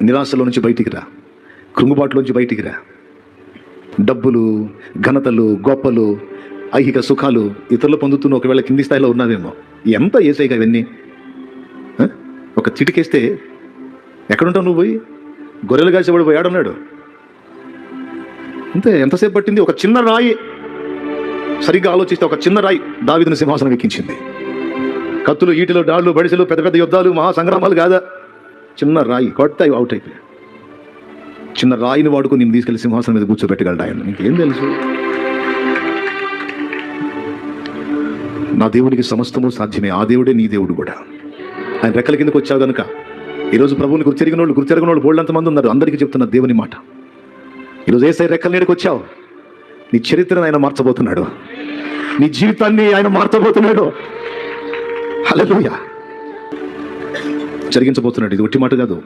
నిరాశలో నుంచి బయటికి రా, కృంగుబాటులోంచి బయటికి రా. డబ్బులు, ఘనతలు, గొప్పలు, ఐహిక సుఖాలు ఇతరులు పొందుతున్న ఒకవేళ కింది స్థాయిలో ఉన్నావేమో. ఎంత ఏసైగా ఇవన్నీ ఒక చిటికేస్తే ఎక్కడుంటావు నువ్వు? పోయి గొర్రెలు కాసేవాడు పోయాడున్నాడు అంతే. ఎంతసేపు పట్టింది? ఒక చిన్న రాయి, సరిగ్గా ఆలోచిస్తే ఒక చిన్న రాయి దావీదుని సింహాసనం ఎక్కించింది. కత్తులు, ఈటలు, డాళ్ళు, బడిసెలు, పెద్ద పెద్ద యుద్ధాలు, మహా సంగ్రామాలు కాదా. చిన్న రాయి కొడతాయి, అవుట్ అయిపోయి. చిన్న రాయిని వాడుకొని నేను తీసుకెళ్లి సింహాసనం మీద కూర్చోబెట్టగలడు ఆయన. నీకేం తెలుసు? నా దేవునికి సమస్తము సాధ్యమే. ఆ దేవుడే నీ దేవుడు కూడా. ఆయన రెక్కల కిందకు వచ్చావు కనుక ఈరోజు ప్రభువుని గుర్తిరిగిన వాళ్ళు బోళ్ళంత మంది ఉన్నారు. అందరికీ చెప్తున్న దేవుని మాట. ఈరోజు యేసయ్య రెక్కల నీడకు వచ్చావు. నీ చరిత్రను ఆయన మార్చబోతున్నాడు. నీ జీవితాన్ని ఆయన మార్చబోతున్నాడు. హల్లెలూయా. జరిగించబోతున్నాడు. ఇది ఒట్టి మాట కాదు.